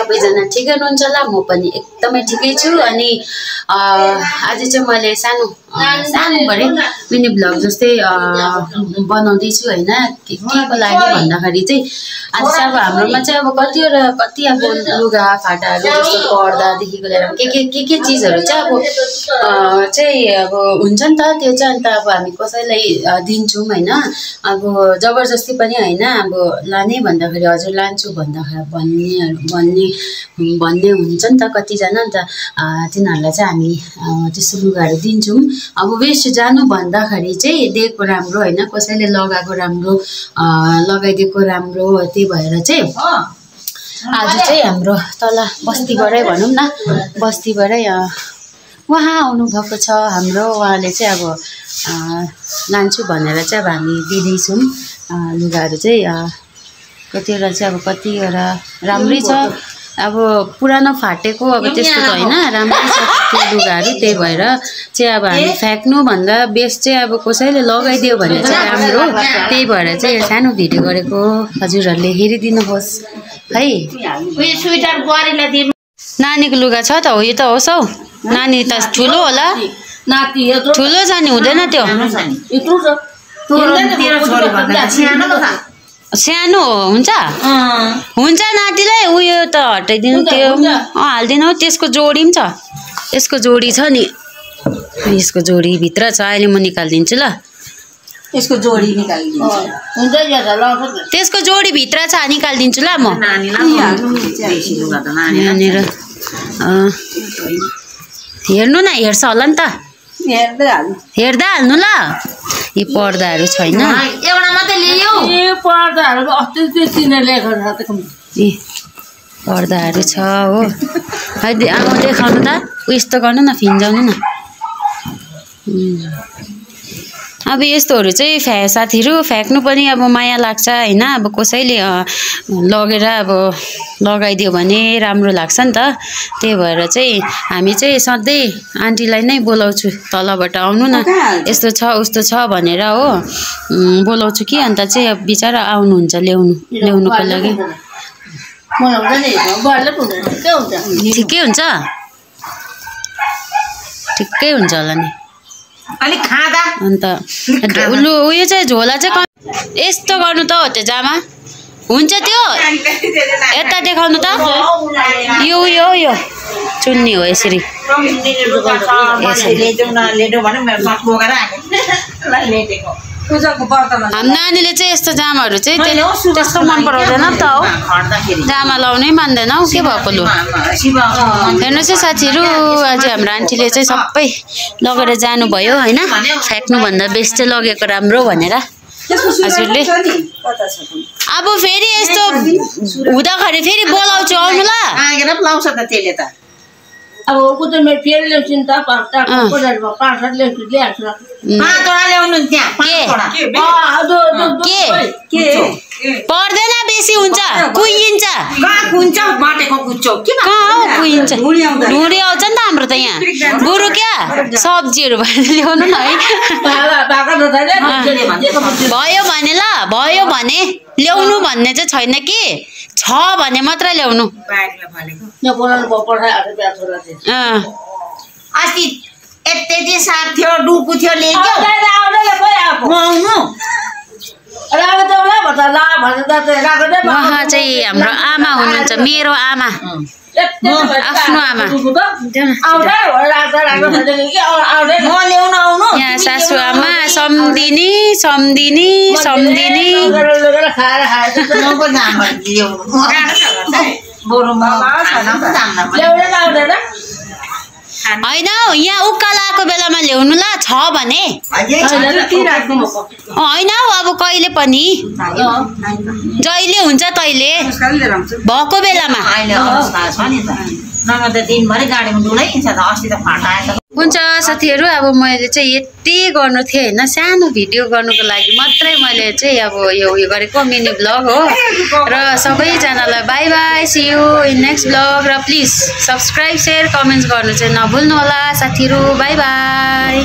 सबैजना ठिकै हुनुहुन्छ होला म पनि एकदमै ठिकै छु अनि आज चाहिँ मैले सानो भरे मिनी ब्लग जस्तै बनाउँदै छु हैन केको लागि भन्दाखेरि चाहिँ आज चाहिँ अब हाम्रोमा चाहिँ अब कति अब लुगा फाटाहरू जस्तो पर्दादेखिको लिएर के चीजहरु चाहिँ अब हुन्छ नि त त्यो चाहिँ अन्त अब हामी कसैलाई दिन्छौं हैन अब जबरजस्ती पनि हैन अब लाने भन्दाखेरि हजुर लान्छु भन्दाखेरि भन्ने हुन्छ नि त कति जना अन्त तिनीहरुलाई चाहिँ हामी त्यस्तो लुगाहरु दिन्छौं अब वेस्ट जानु भन्दाखेरि चाहिँ दिएको राम्रो हैन कसैले लगाएको राम्रो लगाइदिएको राम्रो त्यही भएर चाहिँ आज चाहिँ हाम्रो तल बस्तीबाटै भनौं न बस्तीबाटै वहाँ आउनु भएको छ हाम्रो उहाँले चाहिँ अब लान्छु भनेर चाहिँ अब हामी दिँदै छौं लुगाहरु चाहिँ कतिवटा चाहिँ अब कतिवटा राम्रै छ अब पुरानो फाटेको अब त्यस्तो त हैन राम्रै छ त्यो लुगाहरु त्यही भएर चाहिँ अब हामी फ्याक्नु भन्दा बेस्ट चाहिँ अब कसैले लगाइदियो भने चाहिँ राम्रो त्यही भएर चाहिँ सानो भिडियो गरेको हजुरहरुले हेरिदिनुहोस् है स्वेटर बुहारीलाई दिनु नानीको लुगा छ त हो यो त होस् हौ नानी त ठुलो होला नाति ठुलो छ नि हुँदैन त्यो यत्रो छ तेरो छोरी भन्दा सानो त सानो हुन्छ नातिलाई उयो त हटाइदिनु त्यो हाल्दिनु त्यसको जोडी पनि छ यसको जोडी छ नि यसको जोडी भित्र छ अहिले म निकाल्दिन्छु ल यसको जोडी निकाल्दिन्छु हुन्छ त्यसको जोडी भित्र छ निकाल्दिन्छु ल म हेर्नु न हेर्छ होला नि त हेर्दै हाल्नु ल यी पर्दाहरु छैन एउटा मात्रै लियो ए पर्दाहरु अस्ति त्यो चिने लेखेर ए पर्दाहरु छ हो है अब देखाउनु त उयस्तो गर्नु न फिन्जाउनु न अब यस्तोहरु चाहिँ साथीहरु फ्याक्नु पनि अब माया लाग्छ हैन अब कसैले लगेर अब लगाइदियो भने राम्रो लाग्छ नि त त्यही भएर चाहिँ हामी चाहिँ सधैँ आन्टीलाई नै बोलाउँछु तलबाट आउनु न यस्तो छ उस्तो छ भनेर हो बोलाउँछु कि अन्त चाहिँ अब बिचारा आउनुहुन्छ ल्याउनुको लागि ठिकै हुन्छ होला नि अलि खादा अन्त उयो चाहिँ झोला चाहिँ यस्तो गर्नु त हो त्यो जामा हुन्छ त्यो यता देखाउनु त यो चुन्नी हो यसरी हाम्रो नानीले चाहिँ यस्तो जामाहरु चाहिँ त्यस्तो मन पराउँदैन त हो जामा लाउनै मान्दैन हौ के भएको लु हेर्नुस् है साथीहरु आज हाम्रो आन्टीले चाहिँ सबै लगेर जानु भयो हैन फ्याक्नु भन्दा बेस्ट चाहिँ लगेको राम्रो भनेर हजुरले अब फेरि यस्तो हुँदाखेरि फेरि बोलाउँछु आउनु ल आगेर लाउँछ त त्यसले त अब कुनै म फेरि ल्याउँछु नि त पाँचटा ल्याउँछु ल्याउनु त्यहाँ के पर्दैन बेसी हुन्छ कुइन्छ बाटेको कुच्चो कुइन्छ ढुँडी आउँछ नि त हाम्रो त यहाँ बुरु क्या सब्जीहरु भएर ल्याउनु न है भयो भने ल्याउनु भन्ने चाहिँ छैन कि छ भने मात्र ल्याउनु अस्ति यति साग थियो डुकु थियो ल्याइदियो उहाँ चाहिँ हाम्रो आमा हुनुहुन्छ मेरो आमा आफ्नो आमा यहाँ सासु आमा सम्धिनी हैन यहाँ उकालो आएको बेलामा ल्याउनु ल छ भने हैन अब कहिले पनि जहिले हुन्छ तैले भएको बेलामा हुन्छ साथीहरु अब मैले चाहिँ यति गर्नु थिए हैन सानो भिडियो गर्नुको लागि मात्रै मैले चाहिँ अब यो गरेको मिनी ब्लग हो र सबैजनालाई bye bye C you in next blog र प्लिज सब्स्क्राइब शेयर कमेन्ट्स गर्नु चाहिँ नभुल्नु होला साथीहरु बाइ बाइ